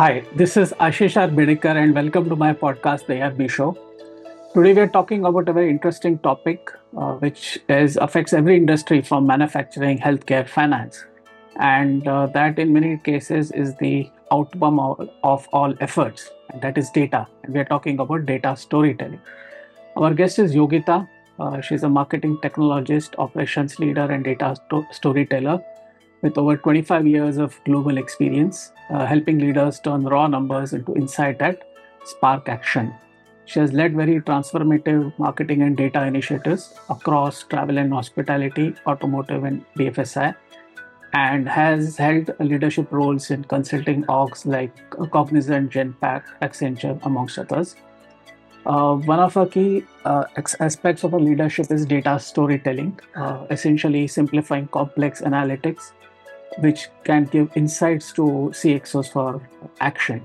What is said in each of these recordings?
Hi, this is Ashish R. Bidikar and welcome to my podcast, The ARB Show. Today we are talking about a very interesting topic which affects every industry from manufacturing, healthcare, finance. And that in many cases is the outcome of all efforts, and that is data. And we are talking about data storytelling. Our guest is Yogita. She's a marketing technologist, operations leader, and data storyteller with over 25 years of global experience, helping leaders turn raw numbers into insight that spark action. She has led very transformative marketing and data initiatives across travel and hospitality, automotive, and BFSI, and has held leadership roles in consulting orgs like Cognizant, Genpact, Accenture, amongst others. One of our key aspects of our leadership is data storytelling, essentially simplifying complex analytics, which can give insights to CXOs for action.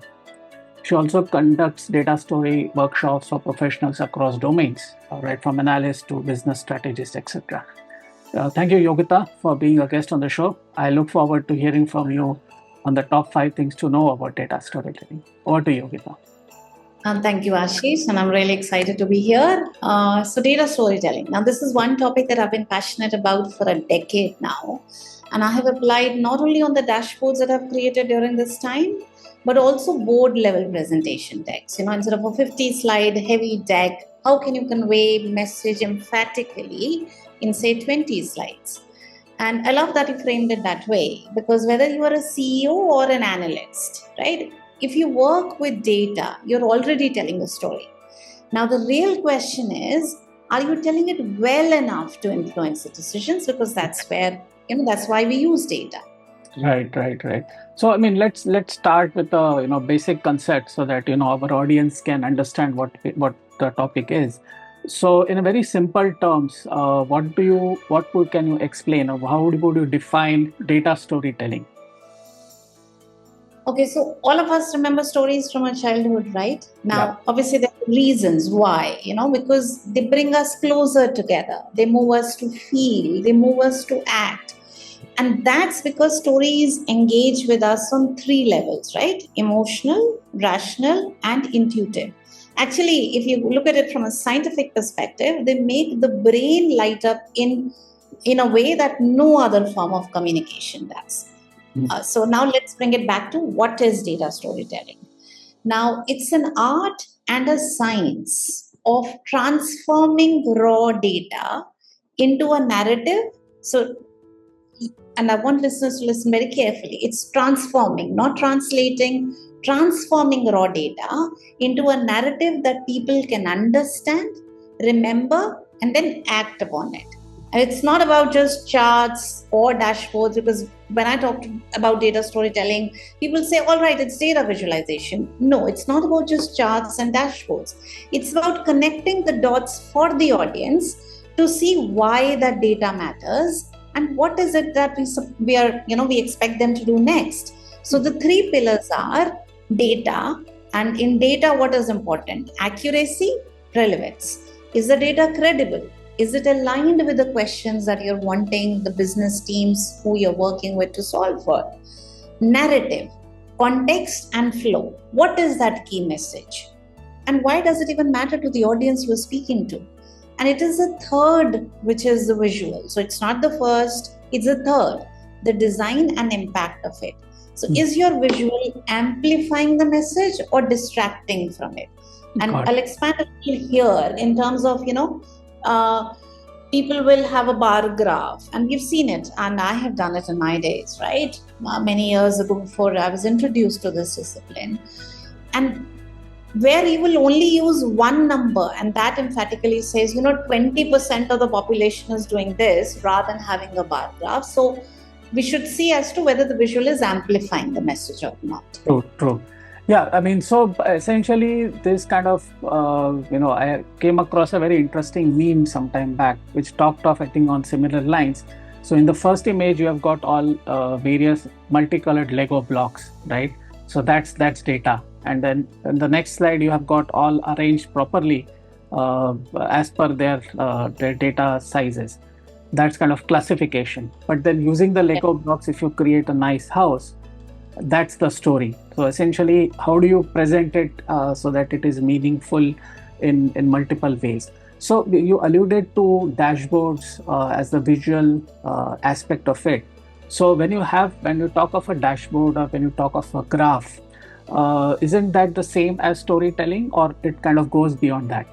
She also conducts data story workshops for professionals across domains, right from analysts to business strategists, etc. Thank you, Yogita, for being a guest on the show. I look forward to hearing from you on the top 5 things to know about data storytelling. Over to you, Yogita. Thank you, Ashish, and I'm really excited to be here. Data storytelling. Now, this is one topic that I've been passionate about for a decade now, and I have applied not only on the dashboards that I've created during this time, but also board level presentation decks. Instead of a 50-slide heavy deck, how can you convey message emphatically in, say, 20 slides? And I love that you framed it that way, because whether you are a CEO or an analyst, right? If you work with data, you're already telling a story. Now, the real question is, are you telling it well enough to influence the decisions? Because that's why we use data. Right. So, I mean, let's start with the basic concept so that our audience can understand what the topic is. So, in a very simple terms, can you explain? Or how would you define data storytelling? Okay, so all of us remember stories from our childhood, right? Now, Yeah. Obviously, there are reasons why, because they bring us closer together. They move us to feel, they move us to act. And that's because stories engage with us on 3 levels, right? Emotional, rational, and intuitive. Actually, if you look at it from a scientific perspective, they make the brain light up in a way that no other form of communication does. So now let's bring it back to what is data storytelling. Now, it's an art and a science of transforming raw data into a narrative. And I want listeners to listen very carefully. It's transforming, not translating, transforming raw data into a narrative that people can understand, remember, and then act upon it. And it's not about just charts or dashboards, because when I talk about data storytelling, people say, all right, it's data visualization. No, it's not about just charts and dashboards. It's about connecting the dots for the audience to see why that data matters and what is it that we expect them to do next. So the 3 pillars are data, and in data, what is important? Accuracy, relevance. Is the data credible? Is it aligned with the questions that you're wanting the business teams who you're working with to solve for? Narrative, context, and flow. What is that key message? And why does it even matter to the audience you're speaking to? And it is the third, which is the visual. So it's not the first, it's the third, the design and impact of it. So is your visual amplifying the message or distracting from it? And I'll expand a little here in terms of, people will have a bar graph, and we've seen it, and I have done it in my days, right? Many years ago, before I was introduced to this discipline. And where you will only use one number, and that emphatically says, 20% of the population is doing this, rather than having a bar graph. So we should see as to whether the visual is amplifying the message or not. True. Yeah, I mean, so essentially this kind of, I came across a very interesting meme some time back, which talked of, I think, on similar lines. So in the first image, you have got all various multicolored Lego blocks, right? So that's data. And then in the next slide, you have got all arranged properly as per their data sizes. That's kind of classification. But then using the Lego blocks, if you create a nice house, that's the story. So essentially, how do you present it so that it is meaningful in multiple ways? So you alluded to dashboards as the visual aspect of it. So when you talk of a dashboard or when you talk of a graph, isn't that the same as storytelling, or it kind of goes beyond that?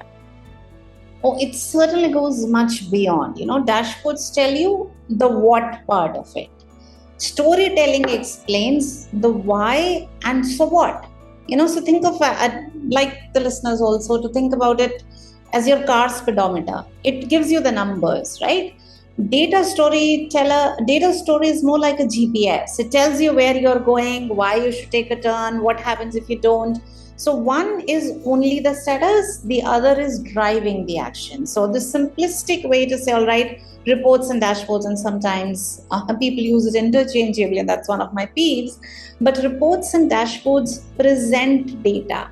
Oh, it certainly goes much beyond. Dashboards tell you the what part of it. Storytelling explains the why and so what. So think of, like the listeners also, to think about it as your car speedometer. It gives you the numbers, right? Data story is more like a GPS. It tells you where you're going, why you should take a turn, what happens if you don't. So one is only the status, the other is driving the action. So the simplistic way to say, all right, reports and dashboards, and sometimes people use it interchangeably, and that's one of my peeves. But reports and dashboards present data.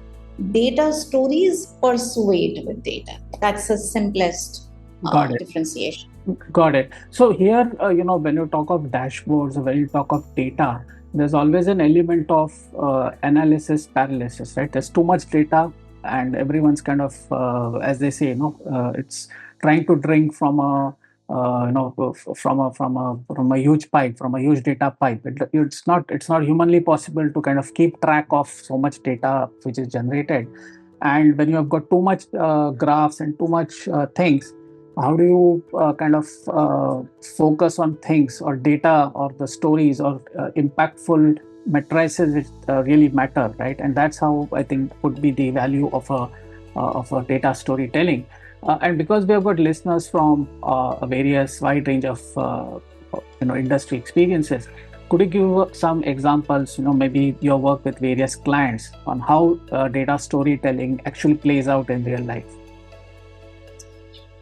Data stories persuade with data. That's the simplest Got it. differentiation. Got it. So here, when you talk of dashboards, when you talk of data, there's always an element of analysis paralysis, right? There's too much data, and everyone's kind of, as they say, it's trying to drink from a, from a huge pipe, from a huge data pipe. It's not humanly possible to kind of keep track of so much data which is generated. And when you have got too much graphs and too much things, how do you kind of focus on things or data or the stories or impactful matrices which really matter, right? And that's how I think would be the value of a data storytelling. And because we have got listeners from a various wide range of industry experiences, could you give some examples, maybe your work with various clients on how data storytelling actually plays out in real life?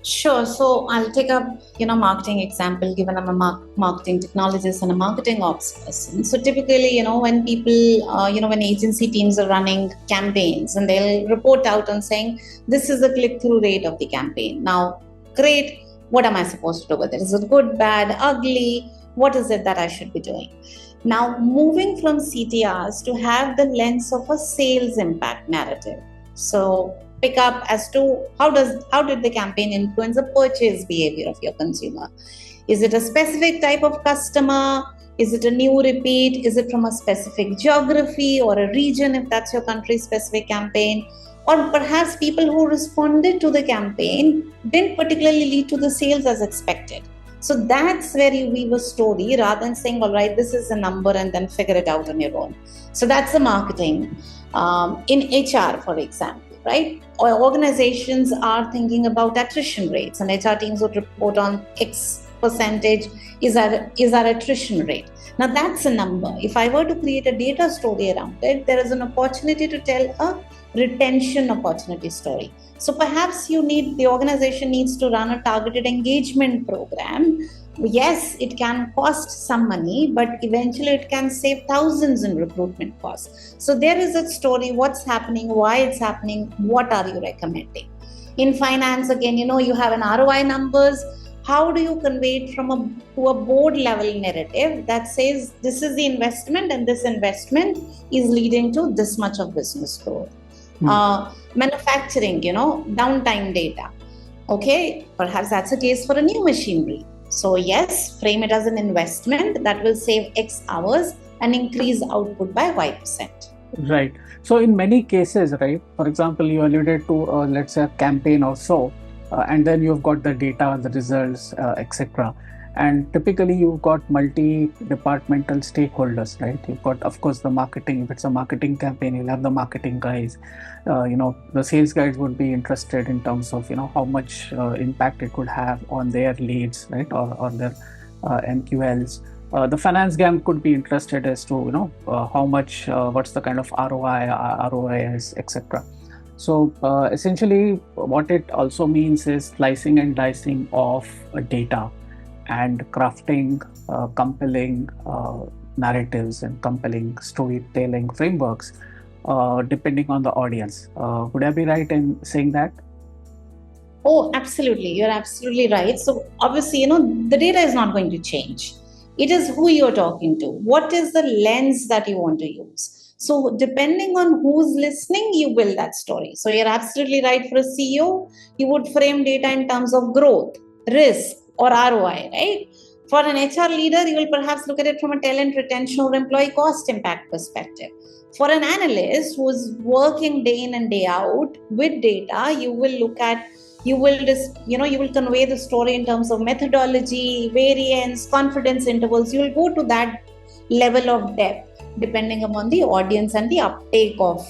Sure. So I'll take up, marketing example, given I'm a marketing technologist and a marketing ops person. So typically, when people, when agency teams are running campaigns, and they'll report out on saying, this is the click-through rate of the campaign. Now, great. What am I supposed to do with it? Is it good, bad, ugly? What is it that I should be doing? Now, moving from CTRs to have the lens of a sales impact narrative. So pick up as to how did the campaign influence the purchase behavior of your consumer. Is it a specific type of customer? Is it a new repeat? Is it from a specific geography or a region, if that's your country specific campaign? Or perhaps people who responded to the campaign didn't particularly lead to the sales as expected. So that's where you weave a story rather than saying, all right, this is a number and then figure it out on your own. So that's the marketing. In HR, for example, right? Organizations are thinking about attrition rates, and HR teams would report on X percentage is our attrition rate. Now that's a number. If I were to create a data story around it, there is an opportunity to tell a retention opportunity story. So perhaps the organization needs to run a targeted engagement program. Yes, it can cost some money, but eventually it can save thousands in recruitment costs. So there is a story, what's happening, why it's happening, what are you recommending? In finance, again, you have an ROI numbers. How do you convey it to a board level narrative that says this is the investment and this investment is leading to this much of business growth? Manufacturing, downtime data. Okay, perhaps that's a case for a new machinery. So yes, frame it as an investment that will save X hours and increase output by Y%. Right. So in many cases, right, for example, you alluded to, let's say, a campaign or so, and then you've got the data, the results, etc. And typically you've got multi-departmental stakeholders, right? You've got, of course, the marketing. If it's a marketing campaign, you'll have the marketing guys. The sales guys would be interested in terms of, how much impact it could have on their leads, right? Or their MQLs. The finance gang could be interested as to, how much, what's the kind of ROI, ROIs, etc. So essentially, what it also means is slicing and dicing of data and crafting compelling narratives and compelling storytelling frameworks depending on the audience. Would I be right in saying that? Oh, absolutely. You're absolutely right. So obviously, the data is not going to change. It is who you're talking to. What is the lens that you want to use? So depending on who's listening, you build that story. So you're absolutely right. For a CEO, you would frame data in terms of growth, risk, or ROI, right? For an HR leader, you will perhaps look at it from a talent retention or employee cost impact perspective. For an analyst who's working day in and day out with data, you will convey the story in terms of methodology, variance, confidence intervals. You will go to that level of depth depending upon the audience and the uptake of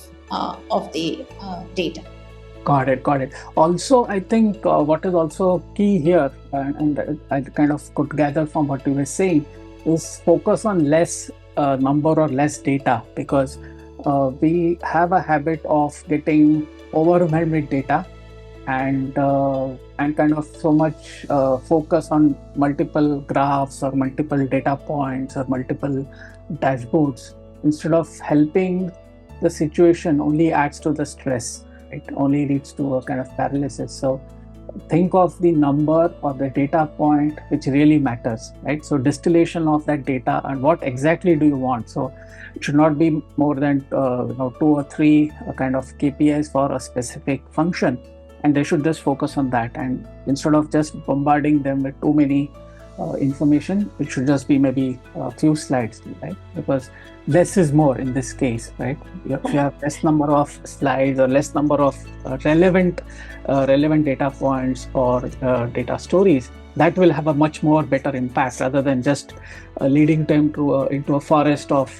the data. Got it. Also, I think what is also key here, and I kind of could gather from what you were saying, is focus on less number or less data, because we have a habit of getting overwhelmed with data and kind of so much focus on multiple graphs or multiple data points or multiple dashboards, instead of helping the situation only adds to the stress. It only leads to a kind of paralysis. So think of the number or the data point which really matters, right? So distillation of that data and what exactly do you want. So it should not be more than 2 or 3 kind of KPIs for a specific function, and they should just focus on that. And instead of just bombarding them with too many information, it should just be maybe a few slides, right? Because less is more in this case, right? If you have less number of slides or less number of relevant data points or data stories, that will have a much more better impact, rather than just leading them into a forest of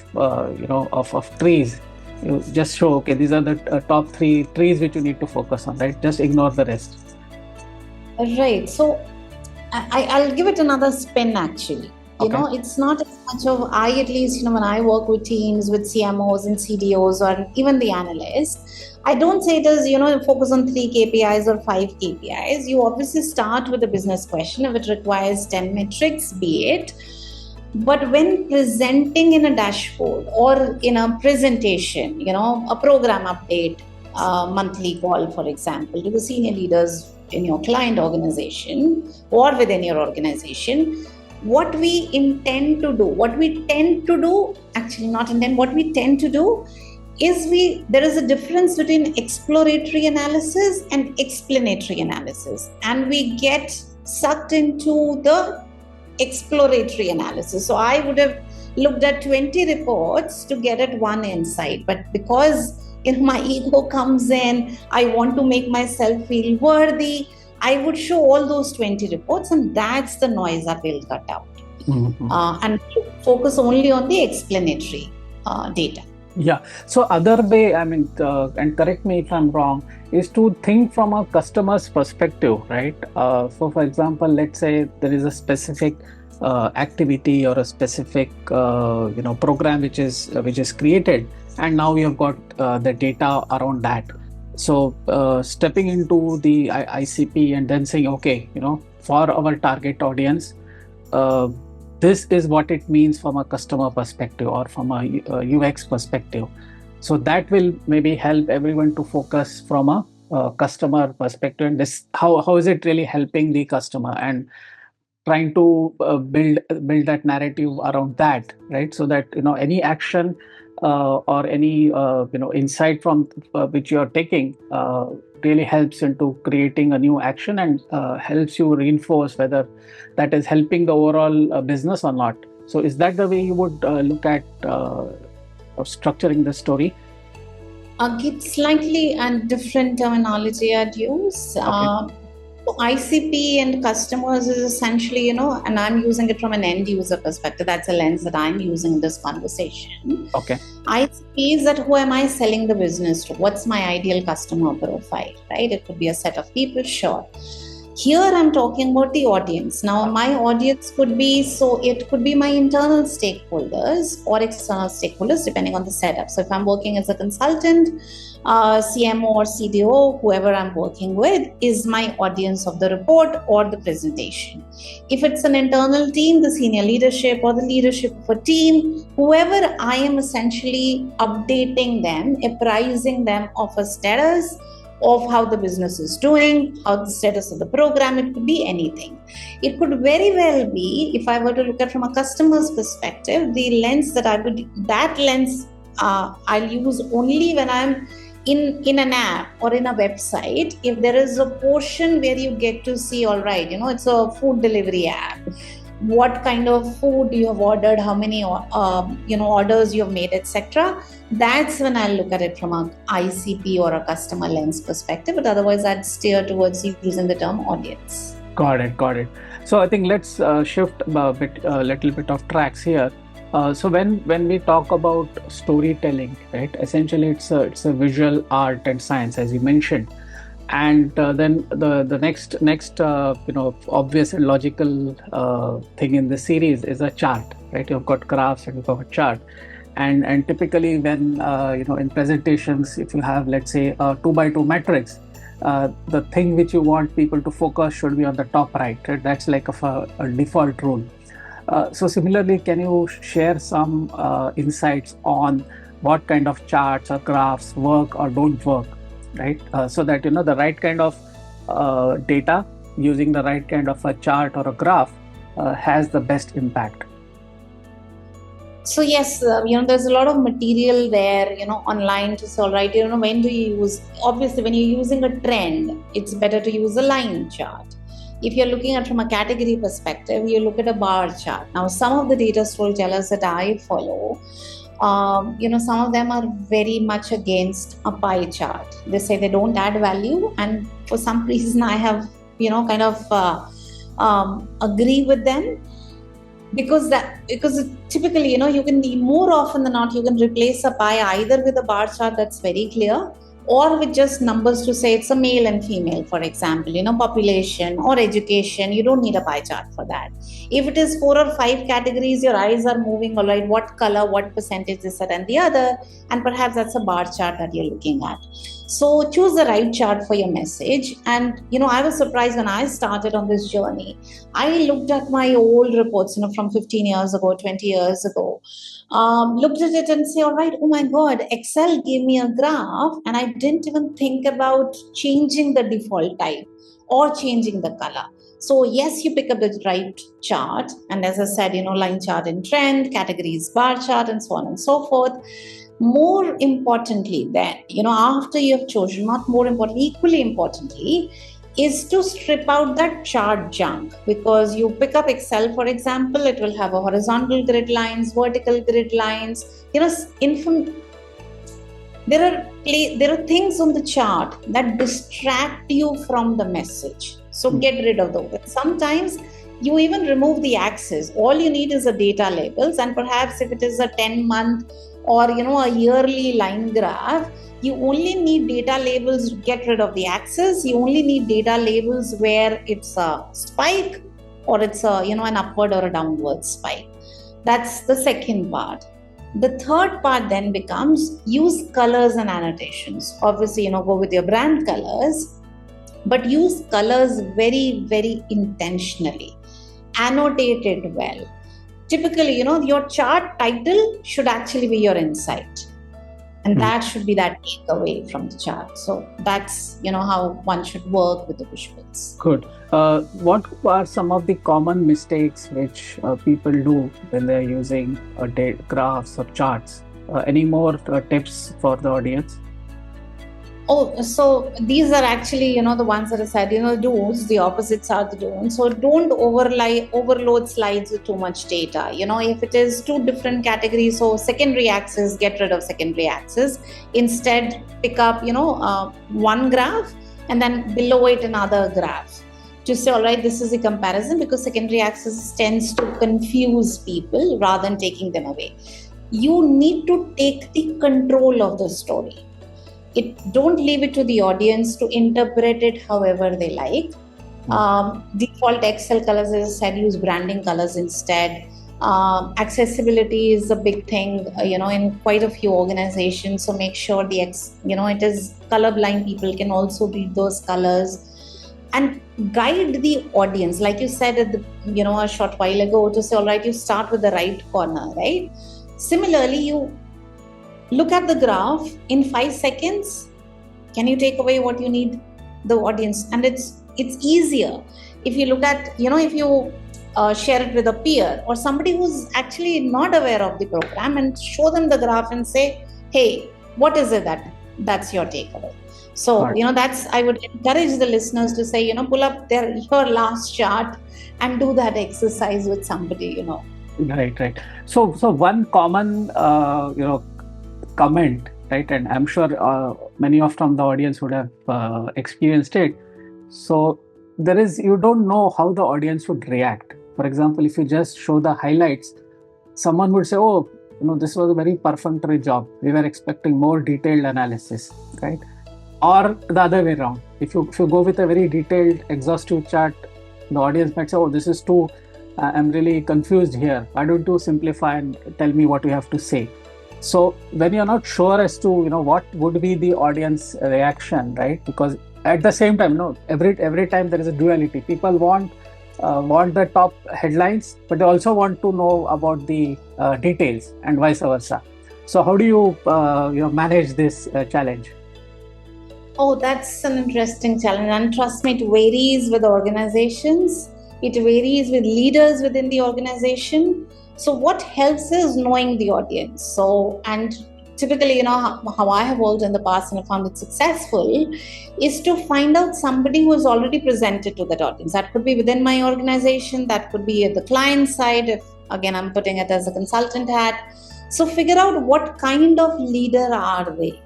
trees. You just show, okay, these are the top 3 trees which you need to focus on, right? Just ignore the rest. Right. So I'll give it another spin, actually. It's not as much of, at least, when I work with teams, with CMOs and CDOs or even the analysts, I don't say it as, focus on 3 KPIs or 5 KPIs. You obviously start with a business question. If it requires 10 metrics, be it. But when presenting in a dashboard or in a presentation, a program update, monthly call, for example, to the senior leaders in your client organization or within your organization, what we tend to do is there is a difference between exploratory analysis and explanatory analysis, and we get sucked into the exploratory analysis. So I would have looked at 20 reports to get at one insight, but because my ego comes in, I want to make myself feel worthy, I would show all those 20 reports, and that's the noise that we'll cut out. And focus only on the explanatory data. Yeah. So other way, and correct me if I'm wrong, is to think from a customer's perspective, right? So for example, let's say there is a specific activity or a specific program which is created, and now we have got the data around that. So stepping into the ICP and then saying, okay, for our target audience, this is what it means from a customer perspective or from a UX perspective. So that will maybe help everyone to focus from a customer perspective, and this how is it really helping the customer, and trying to build that narrative around that, right? So that any action or any insight from which you are taking really helps into creating a new action, and helps you reinforce whether that is helping the overall business or not. So is that the way you would look at structuring the story? It's slightly and different terminology I'd use. Okay. ICP and customers is essentially, and I'm using it from an end user perspective. That's a lens that I'm using in this conversation. Okay. ICP is that who am I selling the business to? What's my ideal customer profile, right? It could be a set of people, sure. Here I'm talking about the audience. Now my audience could be, it could be my internal stakeholders or external stakeholders depending on the setup. So if I'm working as a consultant, CMO or CDO, whoever I'm working with is my audience of the report or the presentation. If it's an internal team, the senior leadership or the leadership of a team, whoever I am essentially updating them, apprising them of a status, of how the business is doing, how the status of the program. It could be anything. It could very well be, if I were to look at from a customer's perspective, the lens that lens I'll use only when I'm in an app or in a website. If there is a portion where you get to see, all right, it's a food delivery app, what kind of food you have ordered, how many orders you have made, etc. That's when I'll look at it from an ICP or a customer lens perspective. But otherwise, I'd steer towards using the term audience. Got it. So I think let's shift a little bit of tracks here. So when we talk about storytelling, right? Essentially, it's a visual art and science, as you mentioned. And then the next obvious and logical thing in this series is a chart, right? You've got graphs and you've got a chart, and typically when in presentations, if you have, let's say, a 2x2 matrix, the thing which you want people to focus should be on the top right? That's like a default rule. So similarly, can you share some insights on what kind of charts or graphs work or don't work? Right, so that the right kind of data using the right kind of a chart or a graph has the best impact. So yes, there's a lot of material there, online to say, all right, when do you use? Obviously, when you're using a trend, it's better to use a line chart. If you're looking at from a category perspective, you look at a bar chart. Now, some of the data storytellers that I follow, some of them are very much against a pie chart. They say they don't add value, and for some reason I have agree with them, because typically you can, more often than not, you can replace a pie either with a bar chart that's very clear, or with just numbers to say it's a male and female, for example, population or education. You don't need a pie chart for that. If it is 4 or 5 categories, your eyes are moving, all right, what color, what percentage, this, that, and the other, and perhaps that's a bar chart that you're looking at. So choose the right chart for your message. And, I was surprised when I started on this journey. I looked at my old reports, from 15 years ago, 20 years ago, looked at it and say, all right, oh my God, Excel gave me a graph and I didn't even think about changing the default type or changing the color. So yes, you pick up the right chart. And as I said, line chart in trend, categories, bar chart, and so on and so forth. More importantly then, after you have chosen, not more importantly, equally importantly, is to strip out that chart junk. Because you pick up Excel, for example, it will have a horizontal grid lines, vertical grid lines, there are things on the chart that distract you from the message. So get rid of those. Sometimes you even remove the axis. All you need is a data labels, and perhaps if it is a 10-month or a yearly line graph, you only need data labels to get rid of the axis. You only need data labels where it's a spike or it's a an upward or a downward spike. That's the second part. The third part then becomes use colors and annotations. Obviously, go with your brand colors, but use colors very, very intentionally. Annotate it well. Typically, your chart title should actually be your insight. And that should be that takeaway from the chart. So that's, how one should work with the visuals. Good. What are some of the common mistakes which people do when they're using graphs or charts? Any more tips for the audience? Oh, so these are actually, the ones that I said, do's, the opposites are the don'ts. So don't overload slides with too much data. If it is 2 different categories, so secondary axis, get rid of secondary axis. Instead, pick up, one graph and then below it another graph. To say, all right, this is a comparison, because secondary axis tends to confuse people rather than taking them away. You need to take the control of the story. Don't leave it to the audience to interpret it however they like. Default Excel colors, as I said, use branding colors instead. Accessibility is a big thing, in quite a few organizations. So make sure it is colorblind people can also read those colors. And guide the audience, like you said at a short while ago, to say, all right, you start with the right corner, right? Similarly, you look at the graph in 5 seconds, Can you take away what you need the audience? And it's easier if you look at, if you share it with a peer or somebody who's actually not aware of the program, and show them the graph and say, hey, what is it that's your takeaway? So, Right. that's, I would encourage the listeners to say, pull up your last chart and do that exercise with somebody. Right. So one common, comment, right, and I'm sure many of from the audience would have experienced it. So you don't know how the audience would react. For example, if you just show the highlights, someone would say, "Oh, this was a very perfunctory job. We were expecting more detailed analysis," right? Or the other way around. If you go with a very detailed, exhaustive chart, the audience might say, "Oh, this is too. I'm really confused here. Why don't you simplify and tell me what you have to say?" So when you're not sure as to what would be the audience reaction, right? Because at the same time, every time there is a duality. People want the top headlines, but they also want to know about the details, and vice versa. So how do you manage this challenge? Oh, that's an interesting challenge. And trust me, it varies with organizations. It varies with leaders within the organization. So what helps is knowing the audience. So, and typically, how I have worked in the past and I found it successful is to find out somebody who has already presented to that audience. That could be within my organization. That could be at the client side. If, again, I'm putting it as a consultant hat. So figure out what kind of leader are they.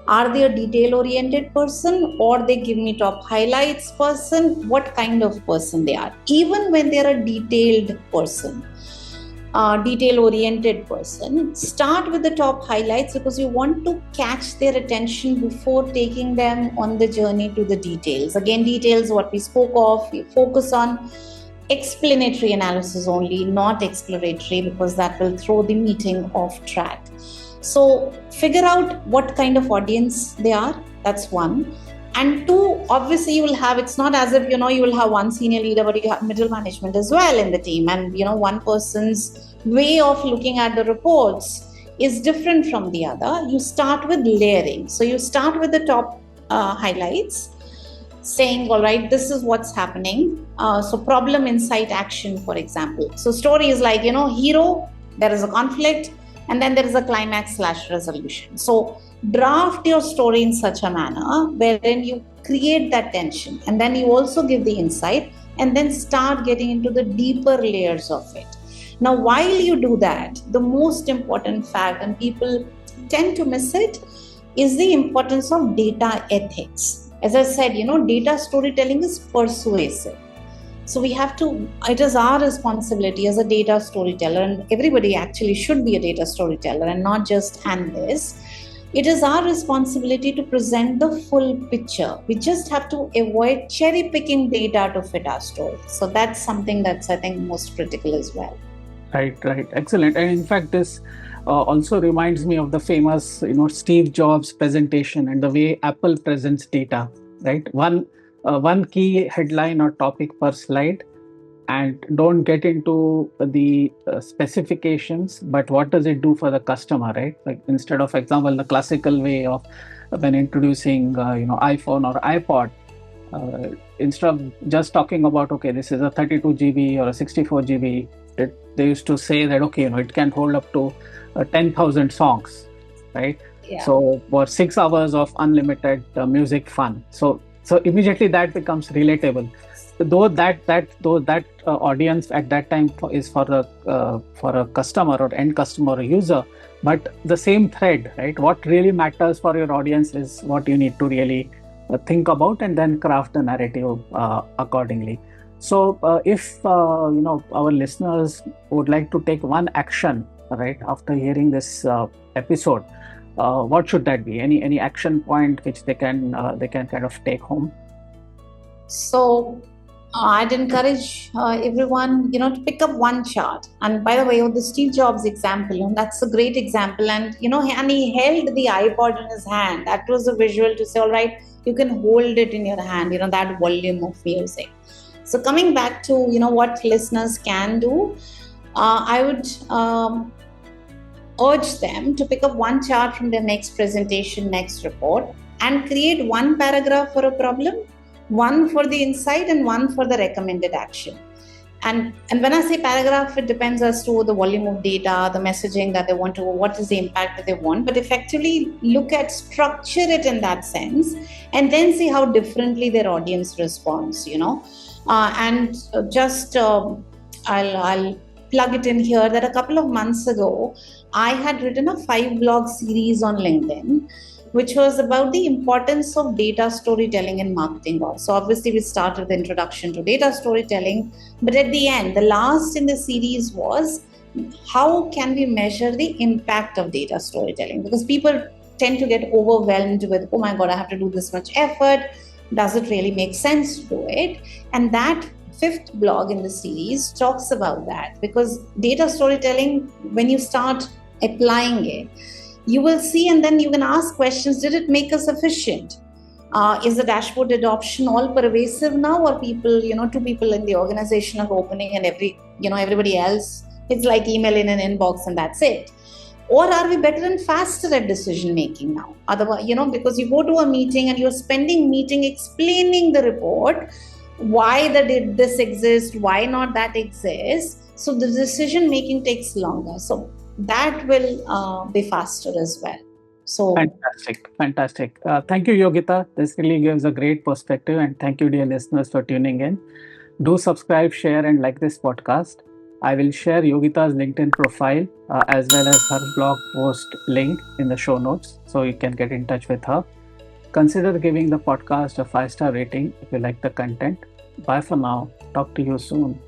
Are they a detail-oriented person, or they give me top highlights person? What kind of person they are? Even when they're a detailed person, detail-oriented person, start with the top highlights, because you want to catch their attention before taking them on the journey to the details. Again, details, what we spoke of, we focus on explanatory analysis only, not exploratory, because that will throw the meeting off track. So figure out what kind of audience they are. That's one. And two, obviously you will have, it's not as if, you will have one senior leader, but you have middle management as well in the team. And, one person's way of looking at the reports is different from the other. You start with layering. So you start with the top highlights, saying, all right, this is what's happening. So problem, insight, action, for example. So story is like, hero, there is a conflict, and then there is a climax/resolution. So draft your story in such a manner wherein you create that tension, and then you also give the insight, and then start getting into the deeper layers of it. Now, while you do that, the most important fact, and people tend to miss it, is the importance of data ethics. As I said, data storytelling is persuasive. So we have to, it is our responsibility as a data storyteller, and everybody actually should be a data storyteller and not just analysts. It is our responsibility to present the full picture. We just have to avoid cherry picking data to fit our story. So that's something that's, I think, most critical as well. Right. Excellent. And in fact, this also reminds me of the famous, Steve Jobs presentation and the way Apple presents data, right? One key headline or topic per slide, and don't get into the specifications, but what does it do for the customer, right? Like, instead of, for example, the classical way of when introducing iPhone or iPod, instead of just talking about, okay, this is a 32 GB or a 64 GB, they used to say that, okay, it can hold up to 10,000 songs, right? Yeah. So for 6 hours of unlimited music fun. So immediately that becomes relatable. Though that audience at that time is for a customer or end customer or user, but the same thread, right? What really matters for your audience is what you need to really think about, and then craft the narrative accordingly. So if our listeners would like to take one action, right, after hearing this episode, what should that be? Any action point which they can kind of take home? So I'd encourage everyone, to pick up one chart. And by the way, the Steve Jobs example, that's a great example. And, and he held the iPod in his hand. That was a visual to say, all right, you can hold it in your hand, that volume of music. So coming back to, what listeners can do, I would urge them to pick up one chart from their next presentation, next report, and create one paragraph for a problem, one for the insight, and one for the recommended action. And when I say paragraph, it depends as to the volume of data, the messaging that they want to, what is the impact that they want, but effectively look at, structure it in that sense, and then see how differently their audience responds, I'll plug it in here that a couple of months ago, I had written a 5-blog series on LinkedIn, which was about the importance of data storytelling in marketing. So obviously we started with the introduction to data storytelling, but at the end, the last in the series was how can we measure the impact of data storytelling? Because people tend to get overwhelmed with, oh my God, I have to do this much effort. Does it really make sense to do it? And that 5th blog in the series talks about that, because data storytelling, when you start applying it, you will see, and then you can ask questions. Did it make us efficient? Is the dashboard adoption all pervasive now, or people, 2 people in the organization are opening and everybody else, it's like email in an inbox and that's it? Or are we better and faster at decision making now? Otherwise, because you go to a meeting and you're spending meeting explaining the report, why did this exist, why not that exist. So the decision making takes longer. So that will be faster as well. So Fantastic. Thank you, Yogita. This really gives a great perspective, and thank you, dear listeners, for tuning in. Do subscribe, share, and like this podcast. I will share Yogita's LinkedIn profile as well as her blog post link in the show notes, so you can get in touch with her. Consider giving the podcast a 5-star rating if you like the content. Bye for now. Talk to you soon.